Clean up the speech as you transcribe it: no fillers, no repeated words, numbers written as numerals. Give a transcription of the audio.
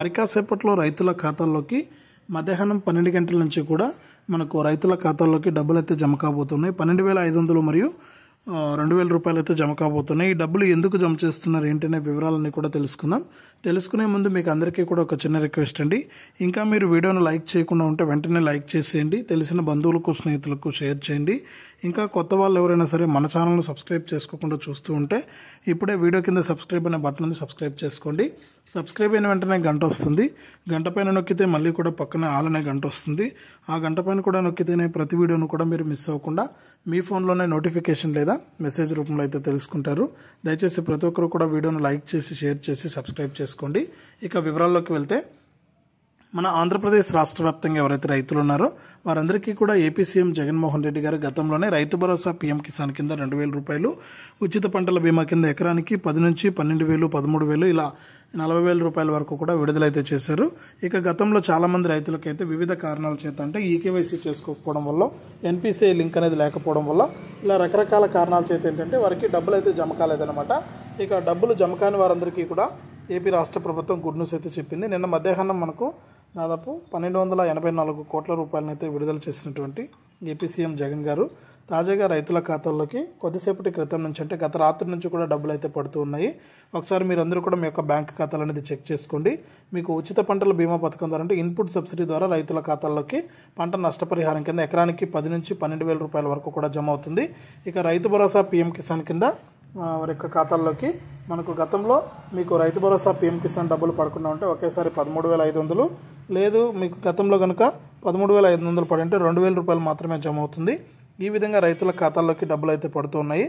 మరి కాసేపట్లో రైతుల ఖాతాల్లోకి మధ్యాహ్నం 12 గంటల నుంచి కూడా మనకు రైతుల ఖాతాల్లోకి డబ్బులు అయితే జమ కాబోతున్నాయి. 12,500 మరియు 2,000 రూపాయలు అయితే జమ కాబోతున్నాయి. ఈ డబ్బులు ఎందుకు జమ చేస్తున్నారు ఏంటనే వివరాలన్నీ కూడా తెలుసుకుందాం. తెలుసుకునే ముందు మీకు అందరికీ కూడా ఒక చిన్న రిక్వెస్ట్ అండి. ఇంకా మీరు వీడియోను లైక్ చేయకుండా ఉంటే వెంటనే లైక్ చేసేయండి. తెలిసిన బంధువులకు స్నేహితులకు షేర్ చేయండి. ఇంకా కొత్త వాళ్ళు ఎవరైనా సరే మన ఛానల్ను సబ్స్క్రైబ్ చేసుకోకుండా చూస్తూ ఉంటే ఇప్పుడే వీడియో కింద సబ్స్క్రైబ్ అనే బటన్ ఉంది, సబ్స్క్రైబ్ చేసుకోండి. సబ్స్క్రైబ్ అయిన వెంటనే గంట వస్తుంది. గంట పైన నొక్కితే మళ్ళీ కూడా పక్కన ఆల్ అనే గంట వస్తుంది. ఆ గంట పైన కూడా నొక్కితేనే ప్రతి వీడియోను కూడా మీరు మిస్ అవ్వకుండా మీ ఫోన్లోనే నోటిఫికేషన్ లేదా మెసేజ్ రూపంలో అయితే తెలుసుకుంటారు. దయచేసి ప్రతి ఒక్కరు కూడా వీడియోను లైక్ చేసి షేర్ చేసి సబ్స్క్రైబ్ చేసుకోండి. ఇక వివరాల్లోకి వెళ్తే మన ఆంధ్రప్రదేశ్ రాష్ట్ర వ్యాప్తంగా ఎవరైతే రైతులు ఉన్నారో వారందరికీ కూడా ఏపీ సీఎం జగన్మోహన్ రెడ్డి గారు గతంలోనే రైతు భరోసా పీఎం కిసాన్ కింద 2,000 రూపాయలు, ఉచిత పంటల బీమా కింద ఎకరానికి 10 నుంచి 12,000, 13,000 ఇలా 40,000 రూపాయల వరకు కూడా విడుదలైతే చేశారు. ఇక గతంలో చాలా మంది రైతులకైతే వివిధ కారణాల చేత అంటే ఈకేవైసీ చేసుకోకపోవడం వల్ల, ఎన్పిసిఐ లింక్ అనేది లేకపోవడం వల్ల ఇలా రకరకాల కారణాల చేత ఏంటంటే వారికి డబ్బులు అయితే జమ కాలేదన్నమాట. ఇక డబ్బులు జమ కాని వారందరికీ కూడా ఏపీ రాష్ట్ర ప్రభుత్వం గుడ్ న్యూస్ అయితే చెప్పింది. నిన్న మధ్యాహ్నం మనకు దాదాపు 1,284 కోట్ల రూపాయలనైతే విడుదల చేసినటువంటి ఏపీ సీఎం జగన్ గారు తాజాగా రైతుల ఖాతాల్లోకి కొద్దిసేపటి క్రితం నుంచి అంటే గత రాత్రి నుంచి కూడా డబ్బులు అయితే పడుతూ ఉన్నాయి. ఒకసారి మీరందరూ కూడా మీ యొక్క బ్యాంక్ ఖాతాలు అనేది చెక్ చేసుకోండి. మీకు ఉచిత పంటల బీమా పథకం ద్వారా అంటే ఇన్పుట్ సబ్సిడీ ద్వారా రైతుల ఖాతాల్లోకి పంట నష్టపరిహారం కింద ఎకరానికి 10 నుంచి 12,000 రూపాయల వరకు కూడా జమ అవుతుంది. ఇక రైతు భరోసా పీఎం కిసాన్ కింద వారి యొక్క ఖాతాల్లోకి మనకు గతంలో మీకు రైతు భరోసా పీఎం కిసాన్ డబ్బులు పడకుండా ఉంటే ఒకేసారి 13,500, లేదు మీకు గతంలో కనుక 13,500 పడి అంటే 2,000 రూపాయలు మాత్రమే జమ అవుతుంది. ఈ విధంగా రైతుల ఖాతాల్లోకి డబ్బులు అయితే పడుతున్నాయి.